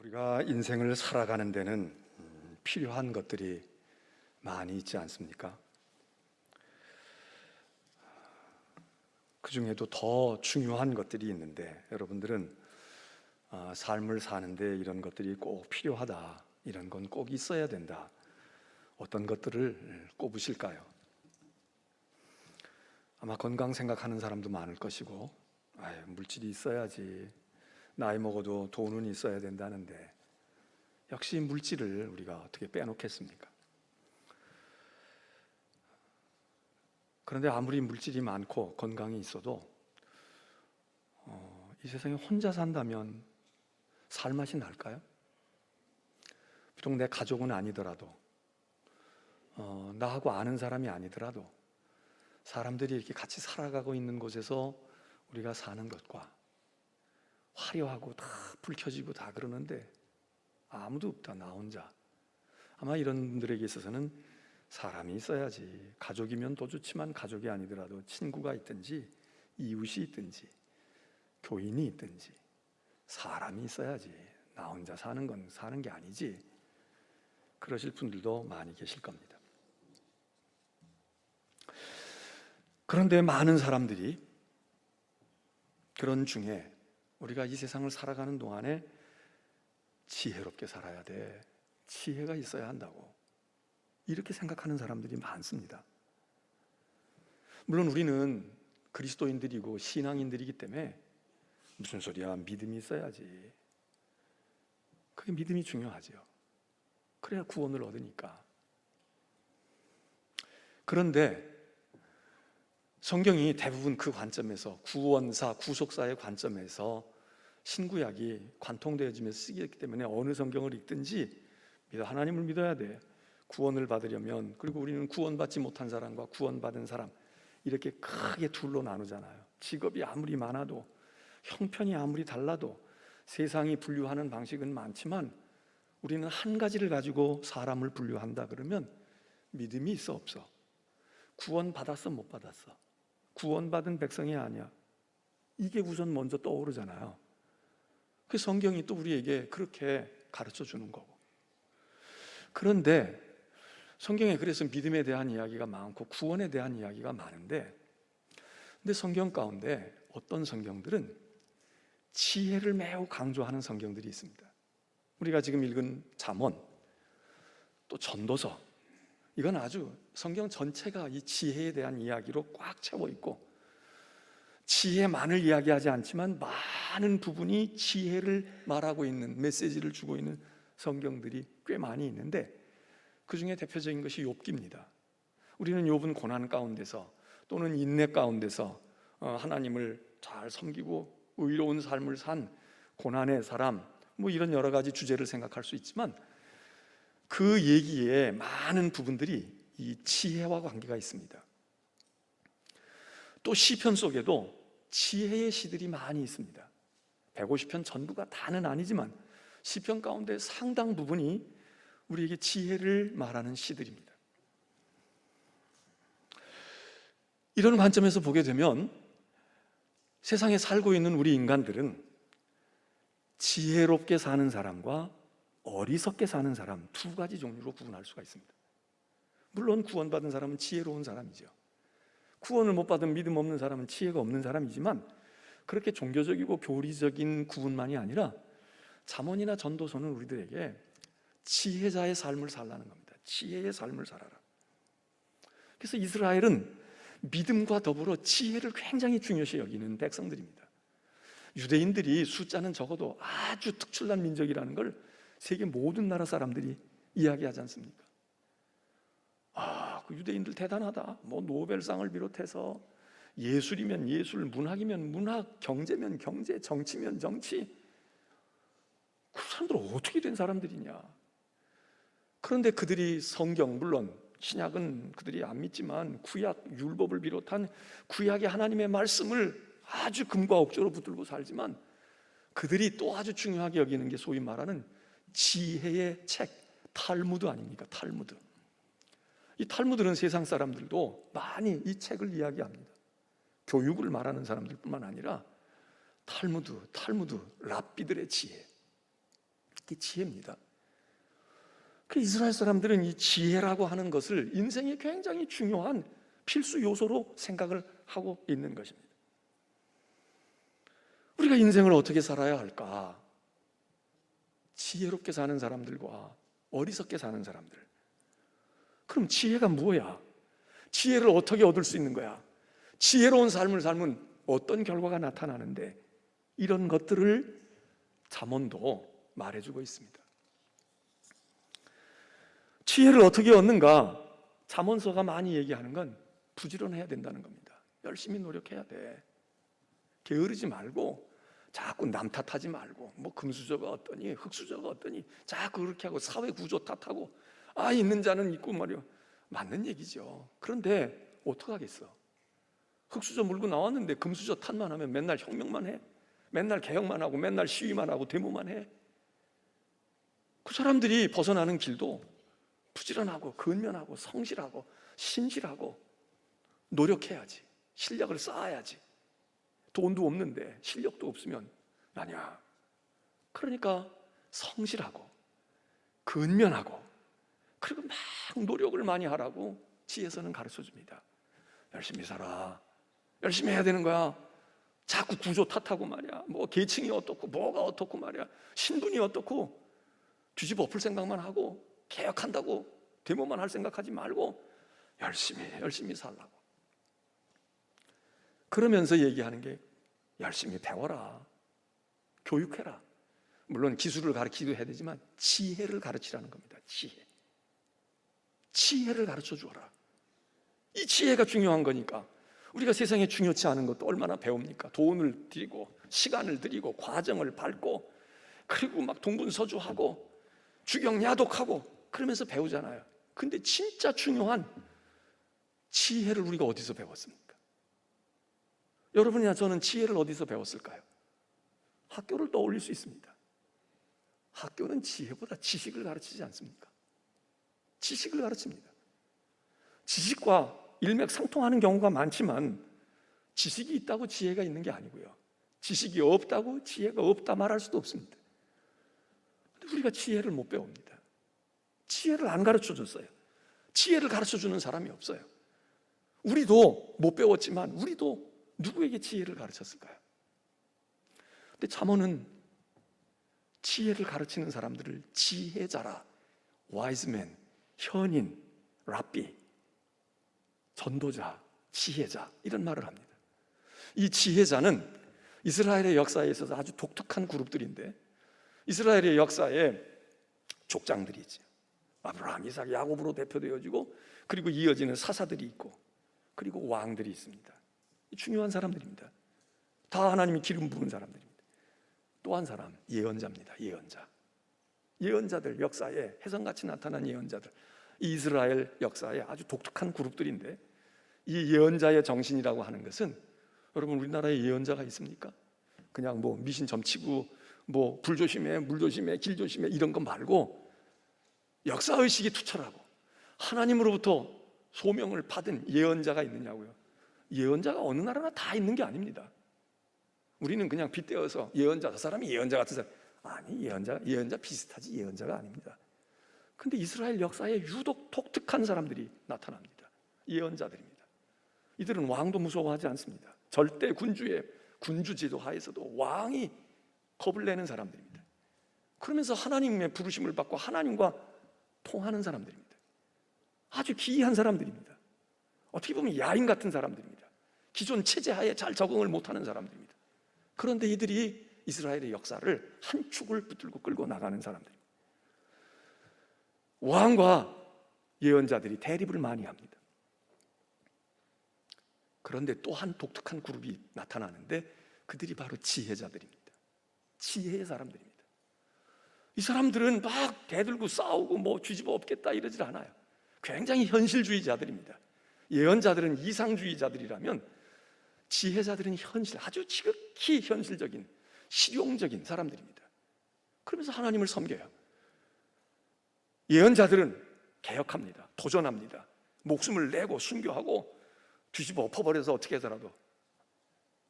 우리가 인생을 살아가는 데는 필요한 것들이 많이 있지 않습니까? 그 중에도 더 중요한 것들이 있는데 여러분들은 삶을 사는데 이런 것들이 꼭 필요하다, 이런 건 꼭 있어야 된다, 어떤 것들을 꼽으실까요? 아마 건강 생각하는 사람도 많을 것이고, 물질이 있어야지, 나이 먹어도 돈은 있어야 된다는데 역시 물질을 우리가 어떻게 빼놓겠습니까? 그런데 아무리 물질이 많고 건강이 있어도 이 세상에 혼자 산다면 살맛이 날까요? 비록 내 가족은 아니더라도 나하고 아는 사람이 아니더라도 사람들이 이렇게 같이 살아가고 있는 곳에서 우리가 사는 것과 화려하고 다 불 켜지고 다 그러는데 아무도 없다, 나 혼자. 아마 이런 분들에게 있어서는 사람이 있어야지, 가족이면 더 좋지만 가족이 아니더라도 친구가 있든지 이웃이 있든지 교인이 있든지 사람이 있어야지, 나 혼자 사는 건 사는 게 아니지, 그러실 분들도 많이 계실 겁니다. 그런데 많은 사람들이 그런 중에 우리가 이 세상을 살아가는 동안에 지혜롭게 살아야 돼, 지혜가 있어야 한다고 이렇게 생각하는 사람들이 많습니다. 물론 우리는 그리스도인들이고 신앙인들이기 때문에 무슨 소리야, 믿음이 있어야지, 그게 믿음이 중요하죠. 그래야 구원을 얻으니까. 그런데 성경이 대부분 그 관점에서, 구원사, 구속사의 관점에서 신구약이 관통되어지면서 쓰기 때문에 어느 성경을 읽든지 하나님을 믿어야 돼, 구원을 받으려면. 그리고 우리는 구원받지 못한 사람과 구원받은 사람, 이렇게 크게 둘로 나누잖아요. 직업이 아무리 많아도, 형편이 아무리 달라도, 세상이 분류하는 방식은 많지만 우리는 한 가지를 가지고 사람을 분류한다 그러면 믿음이 있어 없어, 구원받았어 못 받았어, 구원받은 백성이 아니야, 이게 우선 먼저 떠오르잖아요. 그 성경이 또 우리에게 그렇게 가르쳐 주는 거고. 그런데 성경에 그래서 믿음에 대한 이야기가 많고 구원에 대한 이야기가 많은데, 근데 성경 가운데 어떤 성경들은 지혜를 매우 강조하는 성경들이 있습니다. 우리가 지금 읽은 잠언, 또 전도서, 이건 아주 성경 전체가 이 지혜에 대한 이야기로 꽉 채워 있고, 지혜만을 이야기하지 않지만 많은 부분이 지혜를 말하고 있는, 메시지를 주고 있는 성경들이 꽤 많이 있는데, 그 중에 대표적인 것이 욥기입니다. 우리는 욥은 고난 가운데서 또는 인내 가운데서 하나님을 잘 섬기고 의로운 삶을 산 고난의 사람, 이런 여러 가지 주제를 생각할 수 있지만 그 얘기에 많은 부분들이 이 지혜와 관계가 있습니다. 또 시편 속에도 지혜의 시들이 많이 있습니다. 150편 전부가 다는 아니지만 시편 가운데 상당 부분이 우리에게 지혜를 말하는 시들입니다. 이런 관점에서 보게 되면 세상에 살고 있는 우리 인간들은 지혜롭게 사는 사람과 어리석게 사는 사람, 두 가지 종류로 구분할 수가 있습니다. 물론 구원받은 사람은 지혜로운 사람이죠. 구원을 못 받은 믿음 없는 사람은 지혜가 없는 사람이지만, 그렇게 종교적이고 교리적인 구분만이 아니라 잠언이나 전도서는 우리들에게 지혜자의 삶을 살라는 겁니다. 지혜의 삶을 살아라. 그래서 이스라엘은 믿음과 더불어 지혜를 굉장히 중요시 여기는 백성들입니다. 유대인들이 숫자는 적어도 아주 특출난 민족이라는 걸 세계 모든 나라 사람들이 이야기하지 않습니까? 그 유대인들 대단하다, 노벨상을 비롯해서 예술이면 예술, 문학이면 문학, 경제면 경제, 정치면 정치, 그 사람들은 어떻게 된 사람들이냐. 그런데 그들이 성경, 물론 신약은 그들이 안 믿지만 구약, 율법을 비롯한 구약의 하나님의 말씀을 아주 금과 옥조로 붙들고 살지만, 그들이 또 아주 중요하게 여기는 게 소위 말하는 지혜의 책, 탈무드 아닙니까? 탈무드. 이 탈무드는 세상 사람들도 많이 이 책을 이야기합니다. 교육을 말하는 사람들뿐만 아니라 탈무드, 랍비들의 지혜, 그게 지혜입니다. 그 이스라엘 사람들은 이 지혜라고 하는 것을 인생의 굉장히 중요한 필수 요소로 생각을 하고 있는 것입니다. 우리가 인생을 어떻게 살아야 할까? 지혜롭게 사는 사람들과 어리석게 사는 사람들. 그럼 지혜가 뭐야? 지혜를 어떻게 얻을 수 있는 거야? 지혜로운 삶을 살면 어떤 결과가 나타나는데, 이런 것들을 잠언도 말해주고 있습니다. 지혜를 어떻게 얻는가? 잠언서가 많이 얘기하는 건 부지런해야 된다는 겁니다. 열심히 노력해야 돼. 게으르지 말고, 자꾸 남 탓하지 말고, 뭐 금수저가 어떠니 흙수저가 어떠니 자꾸 그렇게 하고 사회 구조 탓하고, 있는 자는 있고 말이요. 맞는 얘기죠. 그런데 어떡하겠어? 흙수저 물고 나왔는데 금수저 탓만 하면 맨날 혁명만 해? 맨날 개혁만 하고 맨날 시위만 하고 데모만 해? 그 사람들이 벗어나는 길도 부지런하고 근면하고 성실하고 신실하고 노력해야지. 실력을 쌓아야지. 돈도 없는데 실력도 없으면 나냐? 그러니까 성실하고 근면하고 그리고 막 노력을 많이 하라고 지혜서는 가르쳐 줍니다. 열심히 살아. 열심히 해야 되는 거야. 자꾸 구조 탓하고 말이야. 뭐 계층이 어떻고 뭐가 어떻고 말이야. 신분이 어떻고 뒤집어 엎을 생각만 하고 개혁한다고 데모만 할 생각하지 말고 열심히 살라고. 그러면서 얘기하는 게 열심히 배워라. 교육해라. 물론 기술을 가르치기도 해야 되지만 지혜를 가르치라는 겁니다. 지혜를 가르쳐 주어라. 이 지혜가 중요한 거니까. 우리가 세상에 중요치 않은 것도 얼마나 배웁니까? 돈을 들이고 시간을 들이고 과정을 밟고 그리고 막 동분서주하고 주경야독하고 그러면서 배우잖아요. 근데 진짜 중요한 지혜를 우리가 어디서 배웠습니까? 여러분이나 저는 지혜를 어디서 배웠을까요? 학교를 떠올릴 수 있습니다. 학교는 지혜보다 지식을 가르치지 않습니까? 지식을 가르칩니다. 지식과 일맥상통하는 경우가 많지만 지식이 있다고 지혜가 있는 게 아니고요. 지식이 없다고 지혜가 없다 말할 수도 없습니다. 근데 우리가 지혜를 못 배웁니다. 지혜를 안 가르쳐 줬어요. 지혜를 가르쳐 주는 사람이 없어요. 우리도 못 배웠지만 우리도 누구에게 지혜를 가르쳤을까요? 근데 잠언은 지혜를 가르치는 사람들을 지혜자라, wise man, 현인, 랍비, 전도자, 지혜자 이런 말을 합니다. 이 지혜자는 이스라엘의 역사에 있어서 아주 독특한 그룹들인데, 이스라엘의 역사에 족장들이 있죠. 아브라함, 이삭, 야곱으로 대표되어지고 그리고 이어지는 사사들이 있고 그리고 왕들이 있습니다. 중요한 사람들입니다. 다 하나님이 기름 부은 사람들입니다. 또 한 사람, 예언자입니다. 예언자들, 역사에 혜성같이 나타난 예언자들, 이 이스라엘 역사에 아주 독특한 그룹들인데, 이 예언자의 정신이라고 하는 것은, 여러분 우리나라에 예언자가 있습니까? 그냥 뭐 미신 점치고 뭐 불 조심해, 물 조심해, 길 조심해 이런 거 말고 역사의식이 투철하고 하나님으로부터 소명을 받은 예언자가 있느냐고요. 예언자가 어느 나라나 다 있는 게 아닙니다. 우리는 그냥 빗대어서 예언자, 저 사람이 예언자 같은 사람. 아니, 예언자 비슷하지 예언자가 아닙니다. 근데 이스라엘 역사에 유독 독특한 사람들이 나타납니다. 예언자들입니다. 이들은 왕도 무서워하지 않습니다. 절대 군주제도 하에서도 왕이 겁을 내는 사람들입니다. 그러면서 하나님의 부르심을 받고 하나님과 통하는 사람들입니다. 아주 기이한 사람들입니다. 어떻게 보면 야인 같은 사람들입니다. 기존 체제 하에 잘 적응을 못하는 사람들입니다. 그런데 이들이 이스라엘의 역사를 한 축을 붙들고 끌고 나가는 사람들입니다. 왕과 예언자들이 대립을 많이 합니다. 그런데 또 한 독특한 그룹이 나타나는데, 그들이 바로 지혜자들입니다. 지혜의 사람들입니다. 이 사람들은 막 대들고 싸우고 뭐 뒤집어 엎겠다 이러질 않아요. 굉장히 현실주의자들입니다. 예언자들은 이상주의자들이라면 지혜자들은 아주 지극히 현실적인 실용적인 사람들입니다. 그러면서 하나님을 섬겨요. 예언자들은 개혁합니다. 도전합니다. 목숨을 내고 순교하고 뒤집어 엎어버려서 어떻게 해서라도.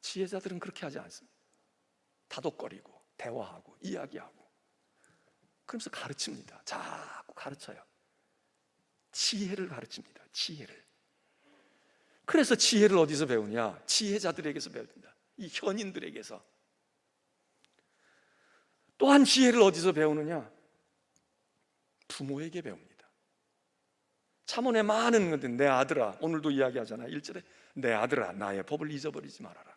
지혜자들은 그렇게 하지 않습니다. 다독거리고 대화하고 이야기하고 그러면서 가르칩니다. 자꾸 가르쳐요. 지혜를 가르칩니다. 지혜를. 그래서 지혜를 어디서 배우냐? 지혜자들에게서 배웁니다. 이 현인들에게서. 또한 지혜를 어디서 배우느냐? 부모에게 배웁니다. 잠언에 많은 건데, 내 아들아, 오늘도 이야기하잖아요. 1절에 내 아들아 나의 법을 잊어버리지 말아라.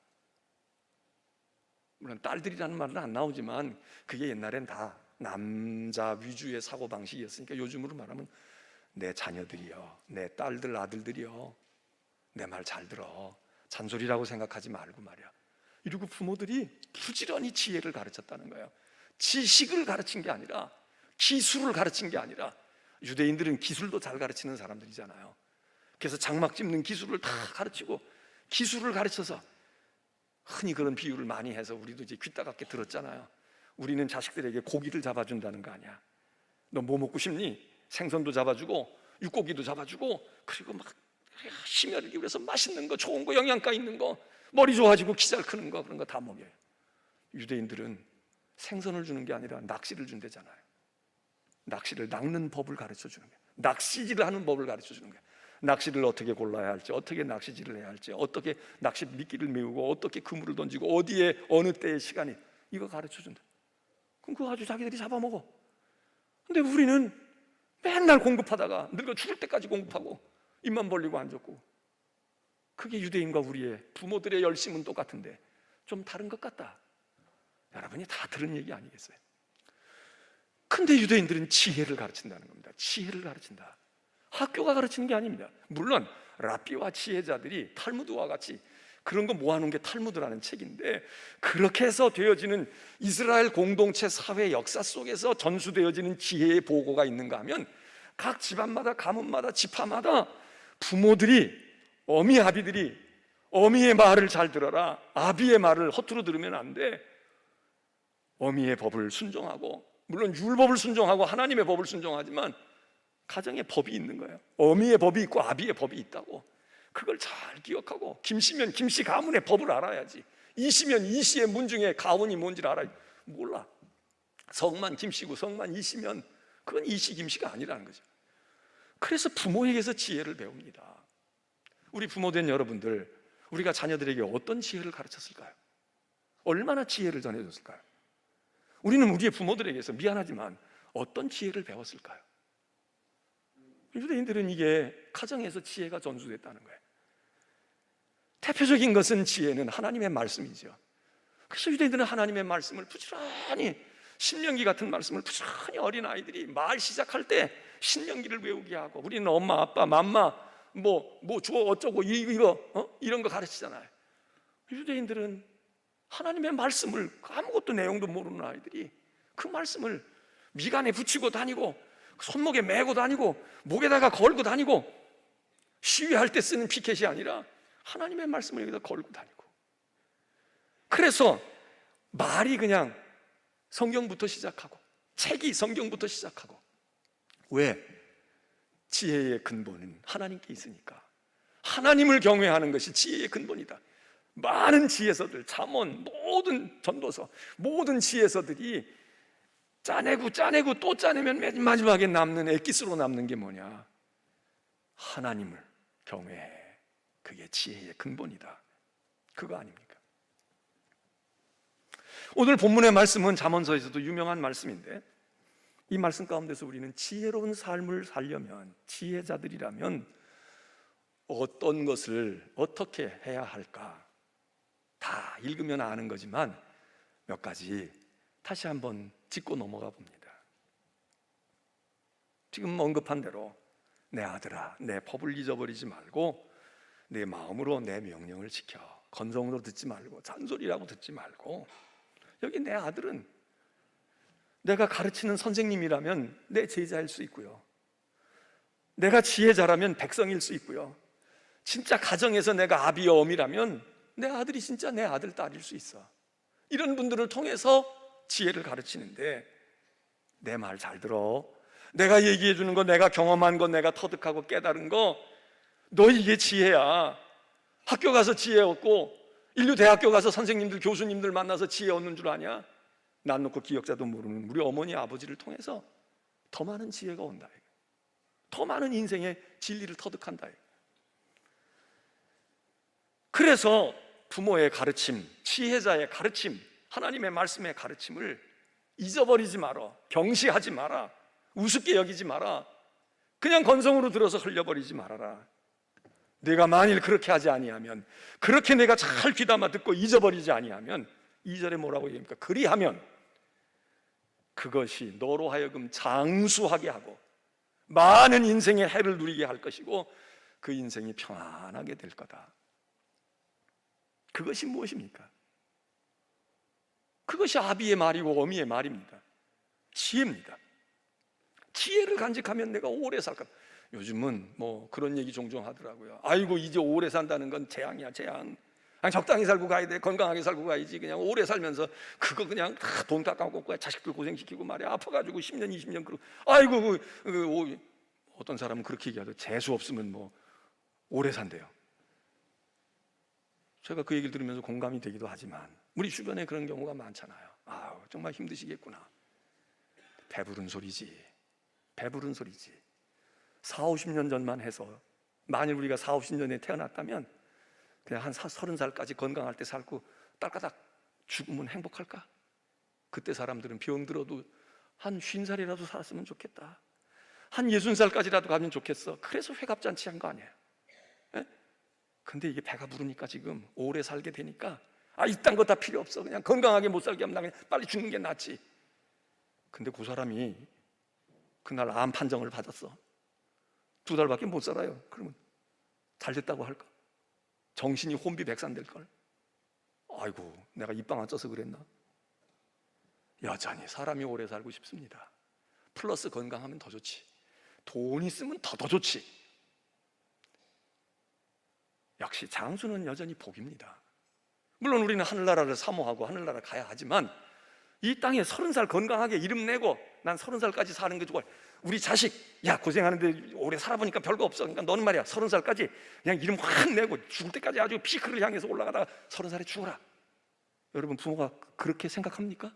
물론 딸들이라는 말은 안 나오지만 그게 옛날엔 다 남자 위주의 사고방식이었으니까 요즘으로 말하면 내 자녀들이여, 내 딸들 아들들이여, 내 말 잘 들어, 잔소리라고 생각하지 말고 말이야. 이러고 부모들이 부지런히 지혜를 가르쳤다는 거예요. 지식을 가르친 게 아니라, 기술을 가르친 게 아니라, 유대인들은 기술도 잘 가르치는 사람들이잖아요. 그래서 장막 짚는 기술을 다 가르치고, 기술을 가르쳐서, 흔히 그런 비유를 많이 해서 우리도 이제 귀따갑게 들었잖아요. 우리는 자식들에게 고기를 잡아준다는 거 아니야. 너 뭐 먹고 싶니? 생선도 잡아주고 육고기도 잡아주고, 그리고 막 심혈을 기울여서 맛있는 거, 좋은 거, 영양가 있는 거, 머리 좋아지고 키 잘 크는 거, 그런 거 다 먹여요. 유대인들은 생선을 주는 게 아니라 낚시를 준대잖아요. 낚시를 낚는 법을 가르쳐 주는 거예요. 낚시질을 하는 법을 가르쳐 주는 거예요. 낚시를 어떻게 골라야 할지, 어떻게 낚시질을 해야 할지, 어떻게 낚시 미끼를 메우고, 어떻게 그물을 던지고, 어디에 어느 때의 시간이, 이거 가르쳐 준다. 그럼 그거 아주 자기들이 잡아먹어. 근데 우리는 맨날 공급하다가 늙어 죽을 때까지 공급하고 입만 벌리고 앉았고, 그게 유대인과 우리의 부모들의 열심은 똑같은데 좀 다른 것 같다. 여러분이 다 들은 얘기 아니겠어요? 근데 유대인들은 지혜를 가르친다는 겁니다. 지혜를 가르친다. 학교가 가르치는 게 아닙니다. 물론 랍비와 지혜자들이 탈무드와 같이 그런 거 모아놓은 게 탈무드라는 책인데, 그렇게 해서 되어지는 이스라엘 공동체 사회 역사 속에서 전수되어지는 지혜의 보고가 있는가 하면, 각 집안마다, 가문마다, 지파마다 부모들이, 어미 아비들이 어미의 말을 잘 들어라, 아비의 말을 허투루 들으면 안 돼, 어미의 법을 순종하고, 물론 율법을 순종하고 하나님의 법을 순종하지만 가정에 법이 있는 거예요. 어미의 법이 있고 아비의 법이 있다고. 그걸 잘 기억하고, 김씨면 김씨 가문의 법을 알아야지. 이씨면 이씨의 문중에 가문이 뭔지를 알아야지. 몰라. 성만 김씨고 성만 이씨면 그건 이씨 김씨가 아니라는 거죠. 그래서 부모에게서 지혜를 배웁니다. 우리 부모된 여러분들, 우리가 자녀들에게 어떤 지혜를 가르쳤을까요? 얼마나 지혜를 전해줬을까요? 우리는 우리의 부모들에게서 미안하지만 어떤 지혜를 배웠을까요? 유대인들은 이게 가정에서 지혜가 전수됐다는 거예요. 대표적인 것은, 지혜는 하나님의 말씀이죠. 그래서 유대인들은 하나님의 말씀을 부지런히, 신명기 같은 말씀을 부지런히 어린아이들이 말 시작할 때 신명기를 외우게 하고, 우리는 엄마, 아빠, 맘마, 뭐 주어 어쩌고 이런 거 가르치잖아요. 유대인들은 하나님의 말씀을, 아무것도 내용도 모르는 아이들이 그 말씀을 미간에 붙이고 다니고, 손목에 메고 다니고, 목에다가 걸고 다니고, 시위할 때 쓰는 피켓이 아니라 하나님의 말씀을 여기다 걸고 다니고. 그래서 말이 그냥 성경부터 시작하고, 책이 성경부터 시작하고. 왜? 지혜의 근본은 하나님께 있으니까. 하나님을 경외하는 것이 지혜의 근본이다. 많은 지혜서들, 잠언, 모든 전도서, 모든 지혜서들이 짜내고 또 짜내면 맨 마지막에 남는, 엑기스로 남는 게 뭐냐? 하나님을 경외해. 그게 지혜의 근본이다. 그거 아닙니까? 오늘 본문의 말씀은 잠언서에서도 유명한 말씀인데, 이 말씀 가운데서 우리는 지혜로운 삶을 살려면, 지혜자들이라면 어떤 것을 어떻게 해야 할까? 다 읽으면 아는 거지만 몇 가지 다시 한번 짚고 넘어가 봅니다. 지금 언급한 대로, 내 아들아, 내 법을 잊어버리지 말고 내 마음으로 내 명령을 지켜. 건성으로 듣지 말고, 잔소리라고 듣지 말고. 여기 내 아들은 내가 가르치는 선생님이라면 내 제자일 수 있고요, 내가 지혜자라면 백성일 수 있고요, 진짜 가정에서 내가 아비여 어미라면 내 아들이 진짜 내 아들, 딸일 수 있어. 이런 분들을 통해서 지혜를 가르치는데, 내 말 잘 들어. 내가 얘기해 주는 거, 내가 경험한 거, 내가 터득하고 깨달은 거, 너 이게 지혜야. 학교 가서 지혜 얻고, 인류 대학교 가서 선생님들, 교수님들 만나서 지혜 얻는 줄 아냐? 난 놓고 기억자도 모르는 우리 어머니 아버지를 통해서 더 많은 지혜가 온다, 더 많은 인생의 진리를 터득한다. 그래서 부모의 가르침, 지혜자의 가르침, 하나님의 말씀의 가르침을 잊어버리지 마라, 경시하지 마라, 우습게 여기지 마라, 그냥 건성으로 들어서 흘려버리지 말아라. 내가 만일 그렇게 하지 아니하면, 그렇게 내가 잘 귀담아 듣고 잊어버리지 아니하면, 2절에 뭐라고 얘기합니까? 그리하면 그것이 너로 하여금 장수하게 하고 많은 인생의 해를 누리게 할 것이고 그 인생이 평안하게 될 거다. 그것이 무엇입니까? 그것이 아비의 말이고 어미의 말입니다. 지혜입니다. 지혜를 간직하면 내가 오래 살까. 요즘은 뭐 그런 얘기 종종 하더라고요. 아이고 이제 오래 산다는 건 재앙이야, 재앙. 아니, 적당히 살고 가야 돼. 건강하게 살고 가야지. 그냥 오래 살면서 그거 그냥 돈 깎아먹고 자식들 고생시키고 말이야. 아파가지고 10년 20년 그러고. 아이고 어떤 사람은 그렇게 얘기하죠. 재수 없으면 뭐 오래 산대요. 제가 그 얘기를 들으면서 공감이 되기도 하지만 우리 주변에 그런 경우가 많잖아요. 아우 정말 힘드시겠구나. 배부른 소리지, 배부른 소리지. 40, 50년 전만 해서 만일 우리가 40, 50년에 태어났다면 그냥 한 30살까지 건강할 때 살고 딸까닥 죽으면 행복할까? 그때 사람들은 병들어도 한 50살이라도 살았으면 좋겠다, 한 60살까지라도 가면 좋겠어. 그래서 회갑잔치 한 거 아니에요? 예? 근데 이게 배가 부르니까 지금 오래 살게 되니까 이딴 거 다 필요 없어, 그냥 건강하게 못 살게 하면 나 그냥 빨리 죽는 게 낫지. 근데 그 사람이 그날 암 판정을 받았어. 2달밖에 못 살아요. 그러면 잘 됐다고 할까? 정신이 혼비백산될걸? 아이고 내가 입방 안 쪄서 그랬나? 여전히 사람이 오래 살고 싶습니다. 플러스 건강하면 더 좋지, 돈 있으면 더 좋지. 역시 장수는 여전히 복입니다. 물론 우리는 하늘나라를 사모하고 하늘나라 가야 하지만 이 땅에 30살 건강하게 이름 내고 난 30살까지 사는 게 좋아. 우리 자식, 야 고생하는데 오래 살아보니까 별거 없어. 그러니까 너는 말이야 30살까지 그냥 이름 확 내고 죽을 때까지 아주 피크를 향해서 올라가다가 30살에 죽어라. 여러분 부모가 그렇게 생각합니까?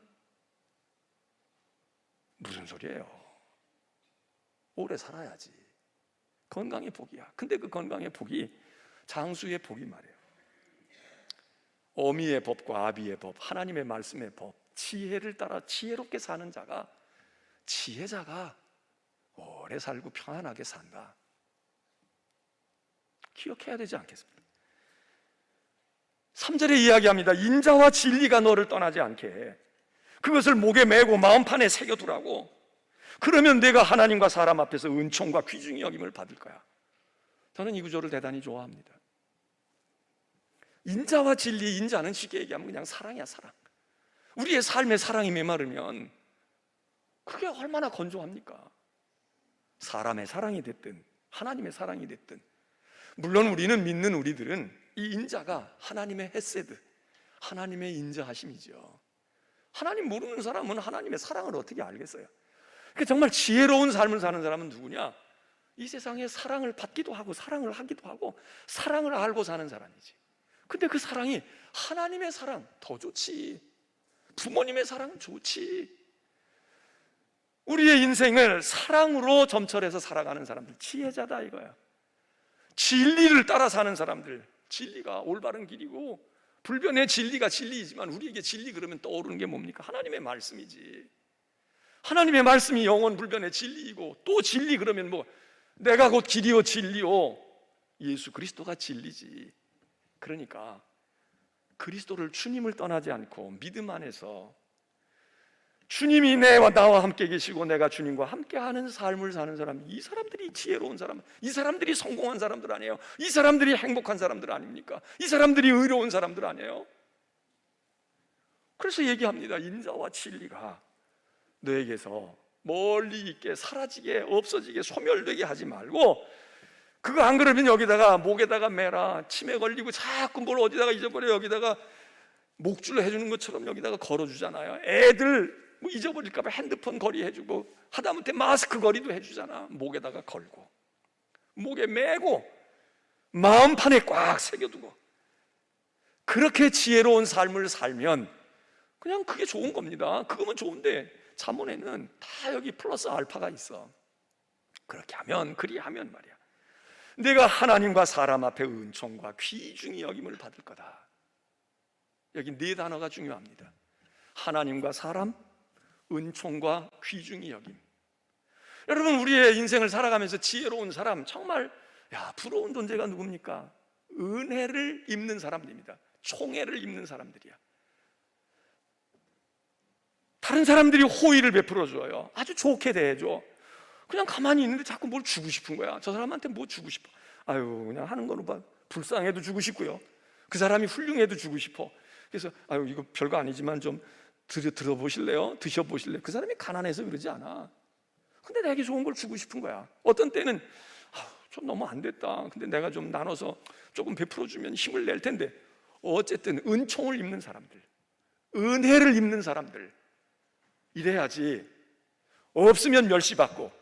무슨 소리예요? 오래 살아야지. 건강의 복이야. 근데 그 건강의 복이 장수의 복이 말이에요. 어미의 법과 아비의 법, 하나님의 말씀의 법, 지혜를 따라 지혜롭게 사는 자가, 지혜자가 오래 살고 평안하게 산다. 기억해야 되지 않겠습니까? 3절에 이야기합니다. 인자와 진리가 너를 떠나지 않게 해. 그것을 목에 메고 마음판에 새겨두라고. 그러면 내가 하나님과 사람 앞에서 은총과 귀중히 여김을 받을 거야. 저는 이 구절을 대단히 좋아합니다. 인자와 진리, 인자는 쉽게 얘기하면 그냥 사랑이야, 사랑. 우리의 삶에 사랑이 메마르면 그게 얼마나 건조합니까? 사람의 사랑이 됐든 하나님의 사랑이 됐든, 물론 우리는 믿는 우리들은 이 인자가 하나님의 헤세드, 하나님의 인자하심이죠. 하나님 모르는 사람은 하나님의 사랑을 어떻게 알겠어요? 그러니까 정말 지혜로운 삶을 사는 사람은 누구냐? 이 세상에 사랑을 받기도 하고 사랑을 하기도 하고 사랑을 알고 사는 사람이지. 근데 그 사랑이 하나님의 사랑 더 좋지, 부모님의 사랑은 좋지. 우리의 인생을 사랑으로 점철해서 살아가는 사람들, 지혜자다 이거야. 진리를 따라 사는 사람들, 진리가 올바른 길이고 불변의 진리가 진리이지만 우리에게 진리 그러면 떠오르는 게 뭡니까? 하나님의 말씀이지. 하나님의 말씀이 영원 불변의 진리이고, 또 진리 그러면 뭐 내가 곧 길이요 진리요 예수 그리스도가 진리지. 그러니까 그리스도를, 주님을 떠나지 않고 믿음 안에서 주님이 나와 함께 계시고 내가 주님과 함께하는 삶을 사는 사람, 이 사람들이 지혜로운 사람, 이 사람들이 성공한 사람들 아니에요? 이 사람들이 행복한 사람들 아닙니까? 이 사람들이 의로운 사람들 아니에요? 그래서 얘기합니다. 인자와 진리가 너에게서 멀리 있게, 사라지게, 없어지게, 소멸되게 하지 말고, 그거 안 그러면 여기다가 목에다가 매라. 치매 걸리고 자꾸 뭘 어디다가 잊어버려 여기다가 목줄 해주는 것처럼 여기다가 걸어주잖아요. 애들 뭐 잊어버릴까봐 핸드폰 거리 해주고 하다못해 마스크 거리도 해주잖아. 목에다가 걸고 목에 매고 마음판에 꽉 새겨두고, 그렇게 지혜로운 삶을 살면 그냥 그게 좋은 겁니다. 그거면 좋은데 잠언에는 다 여기 플러스 알파가 있어. 그렇게 하면, 그리하면 말이야, 내가 하나님과 사람 앞에 은총과 귀중히 여김을 받을 거다. 여기 네 단어가 중요합니다. 하나님과 사람, 은총과 귀중히 여김. 여러분, 우리의 인생을 살아가면서 지혜로운 사람, 정말 부러운 존재가 누굽니까? 은혜를 입는 사람들입니다. 총애를 입는 사람들이야. 다른 사람들이 호의를 베풀어 줘요. 아주 좋게 대해줘. 그냥 가만히 있는데 자꾸 뭘 주고 싶은 거야. 저 사람한테 뭐 주고 싶어. 아유, 그냥 하는 거로 봐. 불쌍해도 주고 싶고요, 그 사람이 훌륭해도 주고 싶어. 그래서 아유, 이거 별거 아니지만 좀 들어보실래요? 드셔보실래요? 그 사람이 가난해서 그러지 않아. 근데 내게 좋은 걸 주고 싶은 거야. 어떤 때는 좀 너무 안 됐다, 근데 내가 좀 나눠서 조금 베풀어주면 힘을 낼 텐데. 어쨌든 은총을 입는 사람들, 은혜를 입는 사람들, 이래야지. 없으면 멸시받고,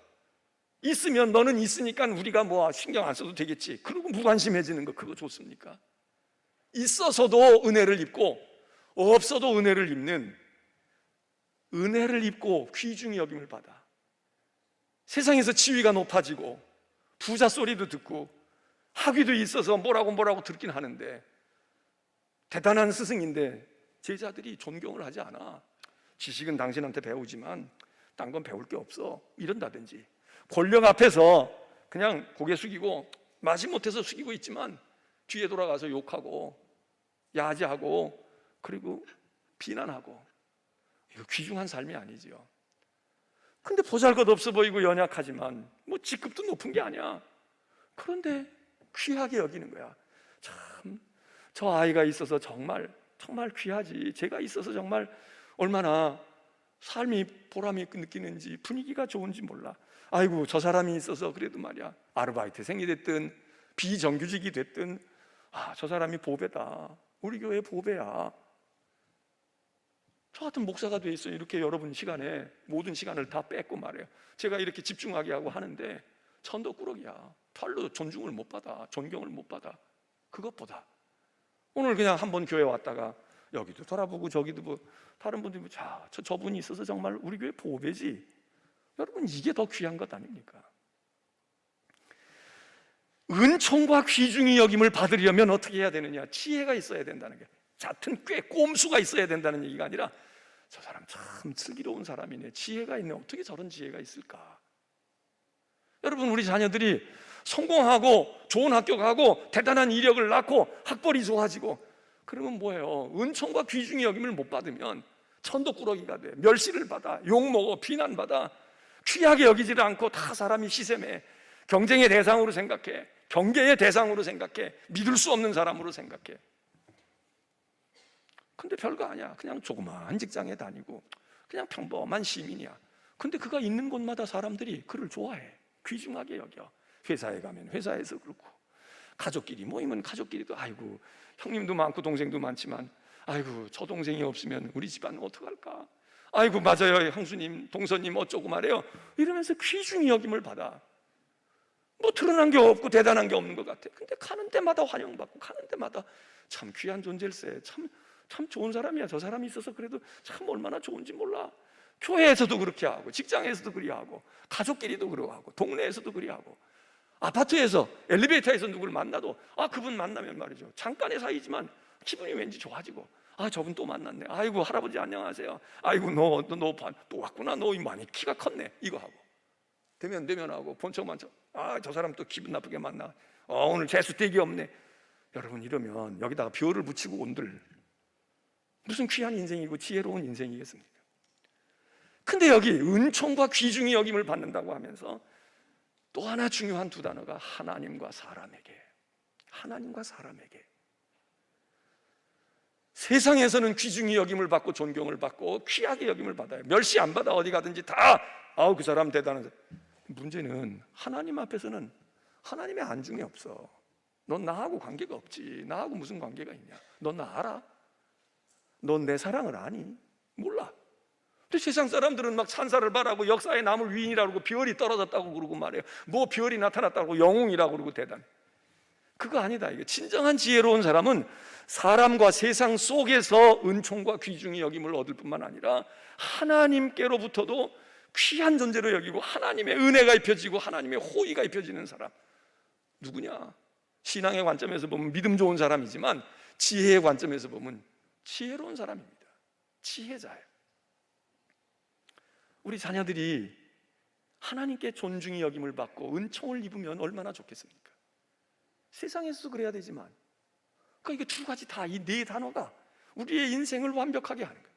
있으면 너는 있으니까 우리가 뭐 신경 안 써도 되겠지, 그리고 무관심해지는 거, 그거 좋습니까? 있어서도 은혜를 입고 없어도 은혜를 입는, 은혜를 입고 귀중히 여김을 받아. 세상에서 지위가 높아지고 부자 소리도 듣고 학위도 있어서 뭐라고 듣긴 하는데, 대단한 스승인데 제자들이 존경을 하지 않아. 지식은 당신한테 배우지만 딴 건 배울 게 없어, 이런다든지. 권력 앞에서 그냥 고개 숙이고 마지못해서 숙이고 있지만 뒤에 돌아가서 욕하고 야지하고 그리고 비난하고. 이거 귀중한 삶이 아니지요. 근데 보잘것없어 보이고 연약하지만 뭐 직급도 높은 게 아니야. 그런데 귀하게 여기는 거야. 참, 저 아이가 있어서 정말 귀하지. 제가 있어서 정말 얼마나 삶이 보람이 느끼는지, 분위기가 좋은지 몰라. 아이고, 저 사람이 있어서 그래도 말이야, 아르바이트생이 됐든 비정규직이 됐든 저 사람이 보배다, 우리 교회 보배야. 저 같은 목사가 돼 있어요. 이렇게 여러분 시간에 모든 시간을 다 뺏고 말이에요, 제가 이렇게 집중하게 하고 하는데 천도꾸러기야. 별로 존중을 못 받아, 존경을 못 받아. 그것보다 오늘 그냥 한번 교회 왔다가 여기도 돌아보고 저기도 보고, 다른 분들이 저분이 있어서 정말 우리 교회 보배지. 여러분, 이게 더 귀한 것 아닙니까? 은총과 귀중히 여김을 받으려면 어떻게 해야 되느냐? 지혜가 있어야 된다는 게, 얕은 꽤 꼼수가 있어야 된다는 얘기가 아니라, 저 사람 참 슬기로운 사람이네, 지혜가 있네, 어떻게 저런 지혜가 있을까? 여러분, 우리 자녀들이 성공하고 좋은 학교 가고 대단한 이력을 낳고 학벌이 좋아지고 그러면 뭐예요? 은총과 귀중히 여김을 못 받으면 천도꾸러기가 돼. 멸시를 받아, 욕먹어, 비난받아. 귀하게 여기지를 않고 다 사람이 시샘해. 경쟁의 대상으로 생각해. 경계의 대상으로 생각해. 믿을 수 없는 사람으로 생각해. 근데 별거 아니야. 그냥 조그마한 직장에 다니고 그냥 평범한 시민이야. 근데 그가 있는 곳마다 사람들이 그를 좋아해. 귀중하게 여겨. 회사에 가면 회사에서 그렇고, 가족끼리 모이면 가족끼리도 아이고, 형님도 많고 동생도 많지만 아이고, 저 동생이 없으면 우리 집안 어떡할까? 아이고, 맞아요, 형수님, 동서님 어쩌고 말해요. 이러면서 귀중히 여김을 받아. 뭐 드러난 게 없고 대단한 게 없는 것 같아. 근데 가는 데마다 환영받고 가는 데마다 참 귀한 존재일세. 참 좋은 사람이야. 저 사람이 있어서 그래도 참 얼마나 좋은지 몰라. 교회에서도 그렇게 하고, 직장에서도 그리 하고, 가족끼리도 그러고, 동네에서도 그리 하고, 아파트에서 엘리베이터에서 누구를 만나도 그분 만나면 말이죠, 잠깐의 사이지만 기분이 왠지 좋아지고, 저분 또 만났네. 아이고, 할아버지 안녕하세요. 아이고, 너 또 왔구나. 너 많이 키가 컸네. 이거 하고 대면하고 본척만 저 사람 또 기분 나쁘게 만나. 오늘 재수댁이 없네. 여러분, 이러면 여기다가 벼를 붙이고 온들 무슨 귀한 인생이고 지혜로운 인생이겠습니까? 근데 여기 은총과 귀중히 여김을 받는다고 하면서 또 하나 중요한 두 단어가 하나님과 사람에게. 하나님과 사람에게. 세상에서는 귀중히 여김을 받고 존경을 받고 귀하게 여김을 받아요. 멸시 안 받아. 어디 가든지 다 그 사람 대단한. 문제는 하나님 앞에서는 하나님의 안중이 없어. 넌 나하고 관계가 없지. 나하고 무슨 관계가 있냐? 넌 나 알아? 넌 내 사랑을 아니? 몰라. 근데 세상 사람들은 막 찬사를 바라고 역사에 남을 위인이라고 그러고 별이 떨어졌다고 그러고 말해요. 뭐 별이 나타났다고 영웅이라고 그러고 대단해. 그거 아니다. 이게 진정한 지혜로운 사람은 사람과 세상 속에서 은총과 귀중히 여김을 얻을 뿐만 아니라 하나님께로부터도 귀한 존재로 여기고 하나님의 은혜가 입혀지고 하나님의 호의가 입혀지는 사람. 누구냐? 신앙의 관점에서 보면 믿음 좋은 사람이지만 지혜의 관점에서 보면 지혜로운 사람입니다. 지혜자예요. 우리 자녀들이 하나님께 존중이 여김을 받고 은총을 입으면 얼마나 좋겠습니까? 세상에서도 그래야 되지만, 그러니까 이게 두 가지 다, 이 네 단어가 우리의 인생을 완벽하게 하는 거예요.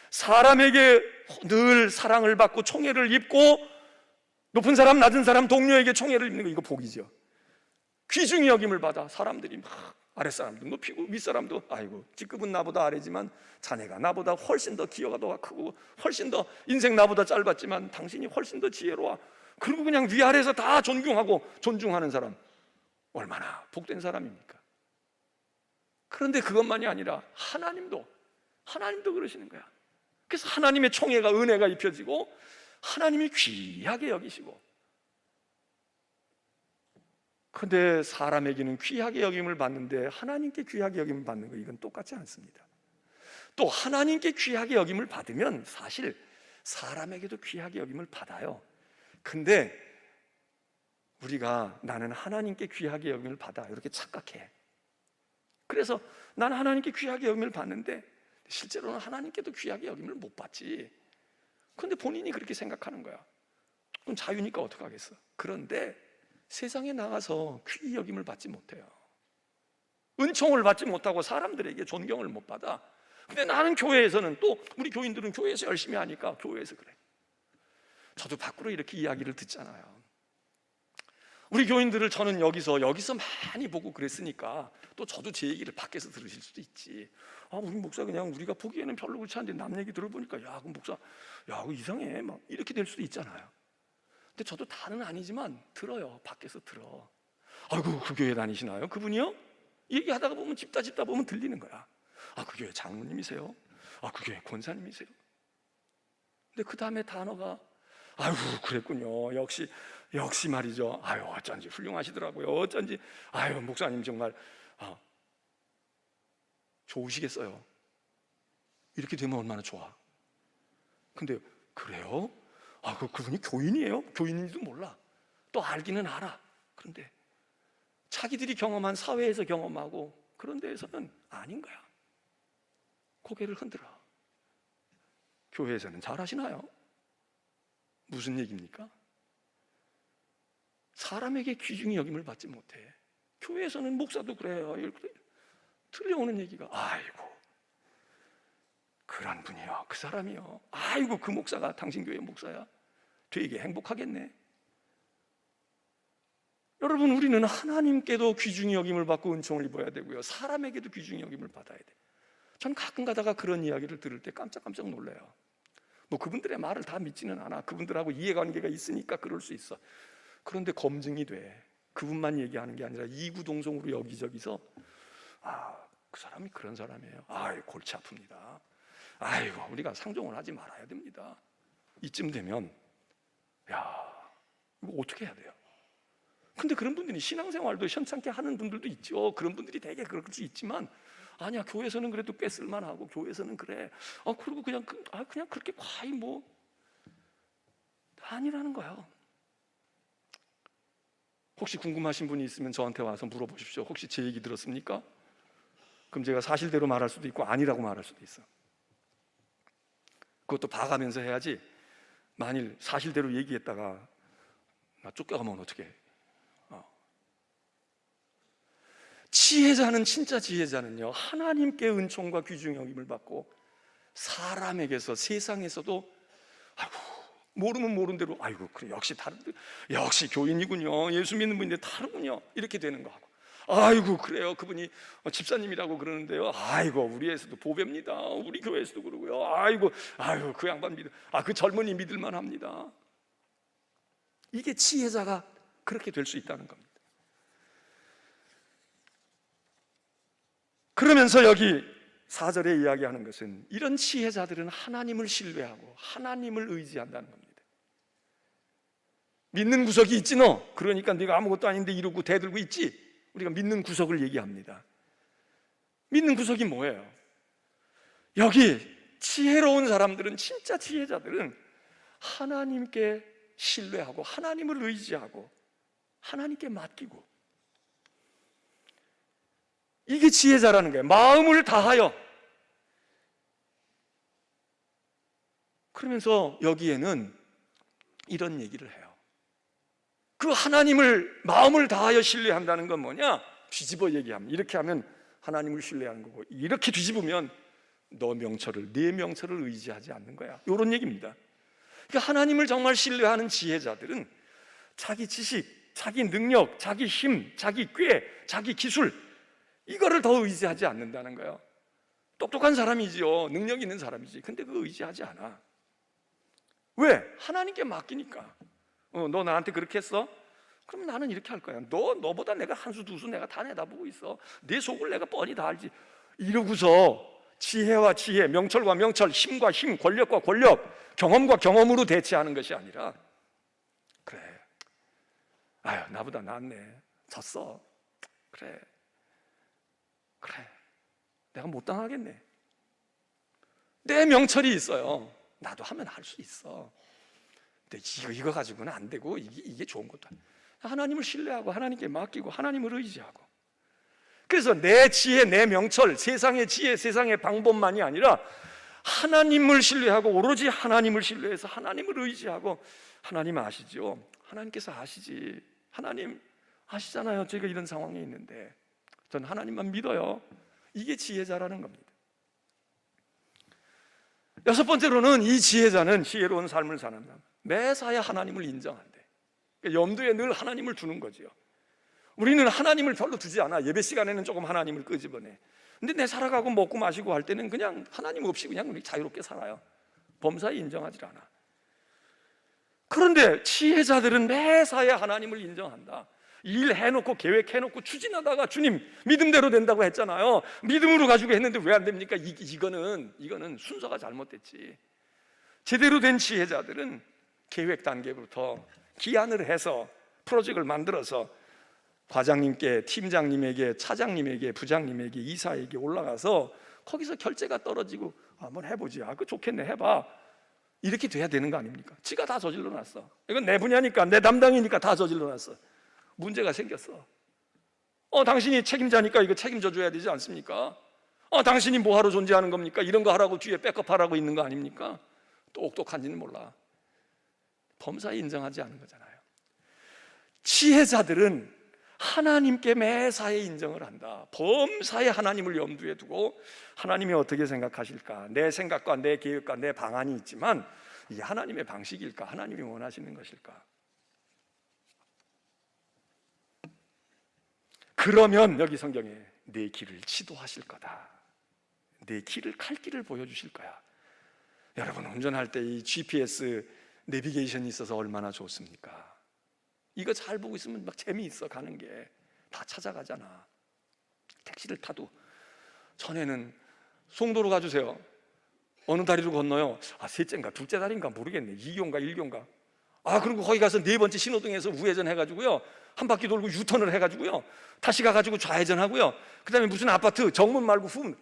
사람에게 늘 사랑을 받고 총애를 입고, 높은 사람 낮은 사람 동료에게 총애를 입는 거, 이거 복이죠. 귀중히 여김을 받아 사람들이 막 아랫사람도 높이고 윗사람도, 아이고 직급은 나보다 아래지만 자네가 나보다 훨씬 더 기여가 더 크고 훨씬 더 인생 나보다 짧았지만 당신이 훨씬 더 지혜로워. 그리고 그냥 위아래에서 다 존경하고 존중하는 사람, 얼마나 복된 사람입니까? 그런데 그것만이 아니라 하나님도 그러시는 거야. 그래서 하나님의 총애가, 은혜가 입혀지고 하나님이 귀하게 여기시고, 그런데 사람에게는 귀하게 여김을 받는데 하나님께 귀하게 여김을 받는 거, 이건 똑같지 않습니다. 또 하나님께 귀하게 여김을 받으면 사실 사람에게도 귀하게 여김을 받아요. 근데 우리가 나는 하나님께 귀하게 여김을 받아 이렇게 착각해. 그래서 나는 하나님께 귀하게 여김을 받는데 실제로는 하나님께도 귀하게 여김을 못 받지. 그런데 본인이 그렇게 생각하는 거야. 그럼 자유니까 어떡하겠어. 그런데 세상에 나가서 귀히 여김을 받지 못해요. 은총을 받지 못하고 사람들에게 존경을 못 받아. 근데 나는 교회에서는, 또 우리 교인들은 교회에서 열심히 하니까 교회에서 그래. 저도 밖으로 이렇게 이야기를 듣잖아요. 우리 교인들을 저는 여기서 많이 보고 그랬으니까 또 저도 제 얘기를 밖에서 들으실 수도 있지. 아, 우리 목사 그냥 우리가 보기에는 별로 그렇지 않은데 남 얘기 들어보니까 야, 그 목사, 야, 그거 이상해, 막 이렇게 될 수도 있잖아요. 근데 저도 다는 아니지만 들어요. 밖에서 들어. 아이고, 그 교회 다니시나요? 그분이요? 얘기하다가 보면 집다 보면 들리는 거야. 아, 그 교회 장로님이세요? 아, 그 교회 권사님이세요? 근데 그 다음에 단어가, 아이고, 그랬군요. 역시 말이죠. 아유, 어쩐지 훌륭하시더라고요. 어쩐지, 아유, 목사님 정말 좋으시겠어요. 이렇게 되면 얼마나 좋아. 근데 그래요? 아, 그분이 교인이에요? 교인인지도 몰라. 또 알기는 알아. 그런데 자기들이 경험한, 사회에서 경험하고 그런 데에서는 아닌 거야. 고개를 흔들어. 교회에서는 잘 하시나요? 무슨 얘기입니까? 사람에게 귀중히 여김을 받지 못해. 교회에서는 목사도 그래요. 이렇게 들려오는 얘기가, 아이고, 그런 분이요, 그 사람이요, 아이고, 그 목사가 당신 교회 목사야, 되게 행복하겠네. 여러분, 우리는 하나님께도 귀중히 여김을 받고 은총을 입어야 되고요, 사람에게도 귀중히 여김을 받아야 돼. 전 가끔 가다가 그런 이야기를 들을 때 깜짝깜짝 놀라요. 뭐 그분들의 말을 다 믿지는 않아. 그분들하고 이해관계가 있으니까 그럴 수 있어. 그런데 검증이 돼. 그분만 얘기하는 게 아니라 이구동성으로 여기저기서, 아, 그 사람이 그런 사람이에요. 아이, 골치 아픕니다. 아이고, 우리가 상종을 하지 말아야 됩니다. 이쯤 되면, 야, 이거 어떻게 해야 돼요? 근데 그런 분들이 신앙생활도 현찮게 하는 분들도 있죠. 그런 분들이 되게 그럴 수 있지만, 아니야, 교회에서는 그래도 꽤 쓸만하고 교회에서는 그래. 그리고 그냥 그렇게 과히 뭐 아니라는 거예요. 혹시 궁금하신 분이 있으면 저한테 와서 물어보십시오. 혹시 제 얘기 들었습니까? 그럼 제가 사실대로 말할 수도 있고 아니라고 말할 수도 있어. 그것도 봐가면서 해야지. 만일 사실대로 얘기했다가 나 쫓겨가면 어떡해. 지혜자는, 진짜 지혜자는요, 하나님께 은총과 귀중히 여김을 받고 사람에게서, 세상에서도, 아이고, 모르면 모른 대로, 아이고, 그래, 역시 교인이군요, 예수 믿는 분인데 다르군요, 이렇게 되는 거하고, 아이고, 그래요, 그분이 집사님이라고 그러는데요, 아이고, 우리 에서도 보배입니다, 우리 교회에서도 그러고요, 아이고, 그 양반 그 젊은이 믿을만 합니다. 이게 지혜자가 그렇게 될 수 있다는 겁니다. 그러면서 여기 4절에 이야기하는 것은, 이런 지혜자들은 하나님을 신뢰하고 하나님을 의지한다는 겁니다. 믿는 구석이 있지 너? 그러니까 네가 아무것도 아닌데 이러고 대들고 있지? 우리가 믿는 구석을 얘기합니다. 믿는 구석이 뭐예요? 여기 지혜로운 사람들은, 진짜 지혜자들은 하나님께 신뢰하고 하나님을 의지하고 하나님께 맡기고, 이게 지혜자라는 거예요. 마음을 다하여. 그러면서 여기에는 이런 얘기를 해요. 그 하나님을 마음을 다하여 신뢰한다는 건 뭐냐? 뒤집어 얘기하면, 이렇게 하면 하나님을 신뢰하는 거고, 이렇게 뒤집으면 너 명철을, 내 명철을 의지하지 않는 거야, 이런 얘기입니다. 그러니까 하나님을 정말 신뢰하는 지혜자들은 자기 지식, 자기 능력, 자기 힘, 자기 꾀, 자기 기술, 이거를 더 의지하지 않는다는 거예요. 똑똑한 사람이지요, 능력 있는 사람이지. 근데 그거 의지하지 않아. 왜? 하나님께 맡기니까. 너 나한테 그렇게 했어? 그러면 나는 이렇게 할 거야. 너보다 내가 한 수 두 수 내가 다 내다보고 있어. 내 속을 내가 뻔히 다 알지. 이러고서 지혜와 지혜, 명철과 명철, 힘과 힘, 권력과 권력, 경험과 경험으로 대체하는 것이 아니라, 그래, 아유 나보다 낫네, 졌어, 그래 내가 못 당하겠네, 내 명철이 있어요, 나도 하면 할 수 있어. 근데 이거 가지고는 안 되고, 이게 좋은 것도 아니야. 하나님을 신뢰하고 하나님께 맡기고 하나님을 의지하고. 그래서 내 지혜, 내 명철, 세상의 지혜, 세상의 방법만이 아니라 하나님을 신뢰하고 오로지 하나님을 신뢰해서 하나님을 의지하고. 하나님 아시죠? 하나님께서 아시지. 하나님 아시잖아요, 제가 이런 상황에 있는데 전 하나님만 믿어요. 이게 지혜자라는 겁니다. 여섯 번째로는, 이 지혜자는 지혜로운 삶을 사는 사람, 매사에 하나님을 인정한대. 그러니까 염두에 늘 하나님을 두는 거지요. 우리는 하나님을 별로 두지 않아. 예배 시간에는 조금 하나님을 끄집어내. 근데 내 살아가고 먹고 마시고 할 때는 그냥 하나님 없이 그냥 우리 자유롭게 살아요. 범사에 인정하지 않아. 그런데 지혜자들은 매사에 하나님을 인정한다. 일 해놓고 계획해놓고 추진하다가 주님 믿음대로 된다고 했잖아요. 믿음으로 가지고 했는데 왜 안 됩니까? 이거는 순서가 잘못됐지. 제대로 된 지혜자들은 계획 단계부터 기한을 해서 프로젝트를 만들어서 과장님께, 팀장님에게, 차장님에게, 부장님에게, 이사에게 올라가서 거기서 결제가 떨어지고 한번 해보지. 그거 좋겠네, 해봐. 이렇게 돼야 되는 거 아닙니까? 지가 다 저질러 놨어. 이건 내 분야니까, 내 담당이니까 다 저질러 놨어. 문제가 생겼어. 당신이 책임자니까 이거 책임져 줘야 되지 않습니까? 당신이 뭐하러 존재하는 겁니까? 이런 거 하라고 뒤에 백업하라고 있는 거 아닙니까? 똑똑한지는 몰라. 범사에 인정하지 않은 거잖아요. 지혜자들은 하나님께 매사에 인정을 한다. 범사에 하나님을 염두에 두고 하나님이 어떻게 생각하실까? 내 생각과 내 계획과 내 방안이 있지만 이 하나님의 방식일까? 하나님이 원하시는 것일까? 그러면 여기 성경에 내 길을 지도하실 거다. 내 길을, 갈 길을 보여주실 거야. 여러분, 운전할 때 이 GPS 내비게이션이 있어서 얼마나 좋습니까? 이거 잘 보고 있으면 막 재미있어. 가는 게 다 찾아가잖아. 택시를 타도 전에는 송도로 가주세요. 어느 다리로 건너요? 셋째인가 둘째 다리인가 모르겠네. 2교인가 1교인가. 그리고 거기 가서 네 번째 신호등에서 우회전 해가지고요, 한 바퀴 돌고 유턴을 해가지고요, 다시 가가지고 좌회전 하고요, 그 다음에 무슨 아파트 정문 말고 후문.